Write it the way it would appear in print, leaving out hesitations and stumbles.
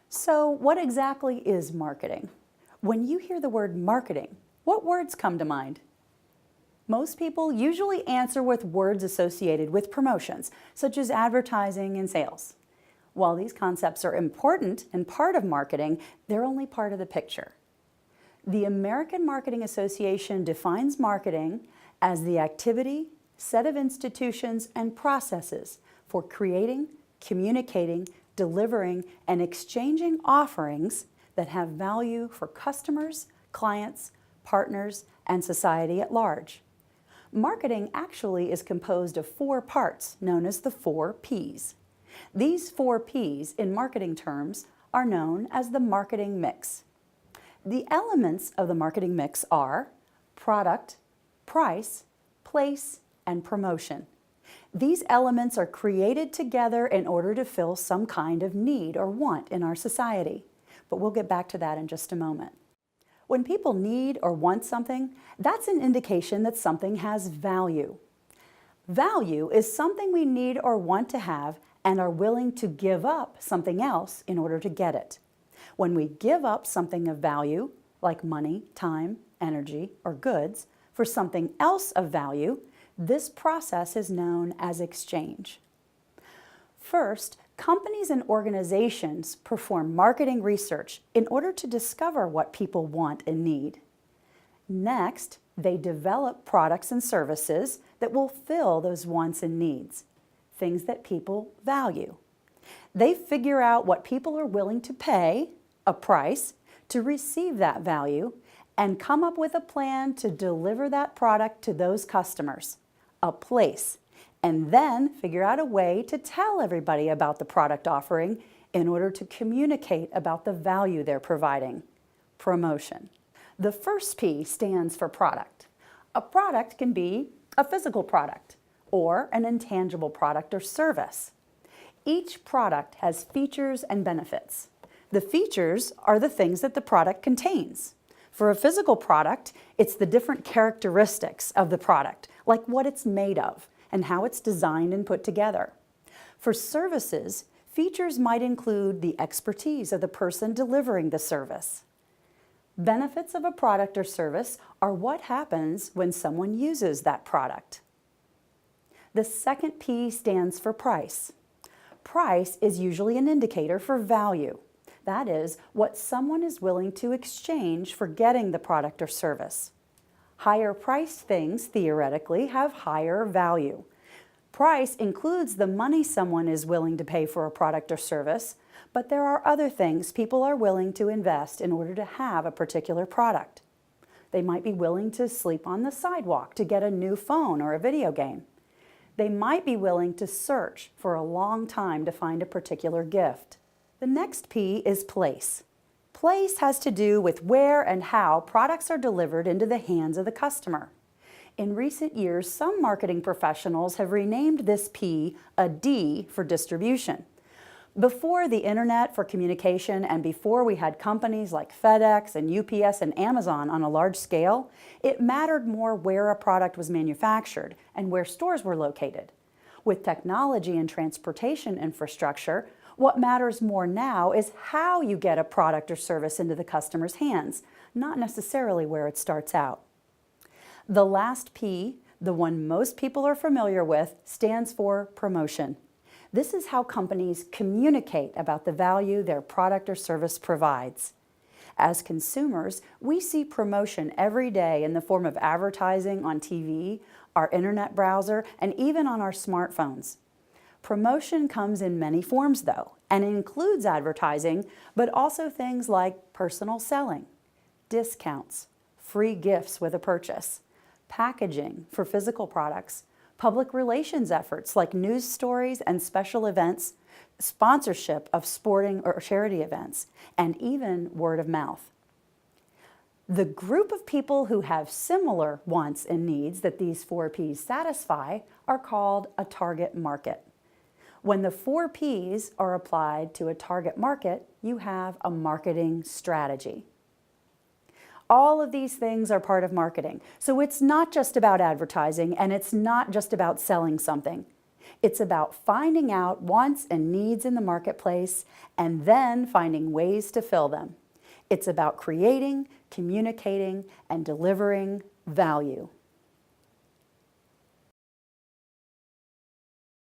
So, what exactly is marketing? When you hear the word marketing, what words come to mind? Most people usually answer with words associated with promotions, such as advertising and sales. While these concepts are important and part of marketing, they're only part of the picture. The American Marketing Association defines marketing as the activity, set of institutions, and processes for creating, communicating, delivering, and exchanging offerings that have value for customers, clients, partners, and society at large. Marketing actually is composed of 4 parts known as the 4 Ps. These 4 Ps in marketing terms are known as the marketing mix. The elements of the marketing mix are product, price, place, and promotion. These elements are created together in order to fill some kind of need or want in our society, but we'll get back to that in just a moment. When people need or want something, that's an indication that something has value. Value is something we need or want to have and are willing to give up something else in order to get it. When we give up something of value, like money, time, energy, or goods, for something else of value, this process is known as exchange. First, companies and organizations perform marketing research in order to discover what people want and need. Next, they develop products and services that will fill those wants and needs, things that people value. They figure out what people are willing to pay, a price, to receive that value, and come up with a plan to deliver that product to those customers, a place, and then figure out a way to tell everybody about the product offering in order to communicate about the value they're providing, promotion. The first P stands for product. A product can be a physical product or an intangible product or service. Each product has features and benefits. The features are the things that the product contains. For a physical product, it's the different characteristics of the product, like what it's made of and how it's designed and put together. For services, features might include the expertise of the person delivering the service. Benefits of a product or service are what happens when someone uses that product. The second P stands for price. Price is usually an indicator for value. That is, what someone is willing to exchange for getting the product or service. Higher priced things, theoretically, have higher value. Price includes the money someone is willing to pay for a product or service, but there are other things people are willing to invest in order to have a particular product. They might be willing to sleep on the sidewalk to get a new phone or a video game. They might be willing to search for a long time to find a particular gift. The next P is place. Place has to do with where and how products are delivered into the hands of the customer. In recent years, some marketing professionals have renamed this P a D for distribution. Before the internet for communication and before we had companies like FedEx and UPS and Amazon on a large scale, it mattered more where a product was manufactured and where stores were located. With technology and transportation infrastructure, what matters more now is how you get a product or service into the customer's hands, not necessarily where it starts out. The last P, the one most people are familiar with, stands for promotion. This is how companies communicate about the value their product or service provides. As consumers, we see promotion every day in the form of advertising on TV, our internet browser, and even on our smartphones. Promotion comes in many forms, though, and includes advertising, but also things like personal selling, discounts, free gifts with a purchase, packaging for physical products, public relations efforts like news stories and special events, sponsorship of sporting or charity events, and even word of mouth. The group of people who have similar wants and needs that these 4 Ps satisfy are called a target market. When the 4 Ps are applied to a target market, you have a marketing strategy. All of these things are part of marketing, so it's not just about advertising and it's not just about selling something. It's about finding out wants and needs in the marketplace and then finding ways to fill them. It's about creating, communicating, and delivering value.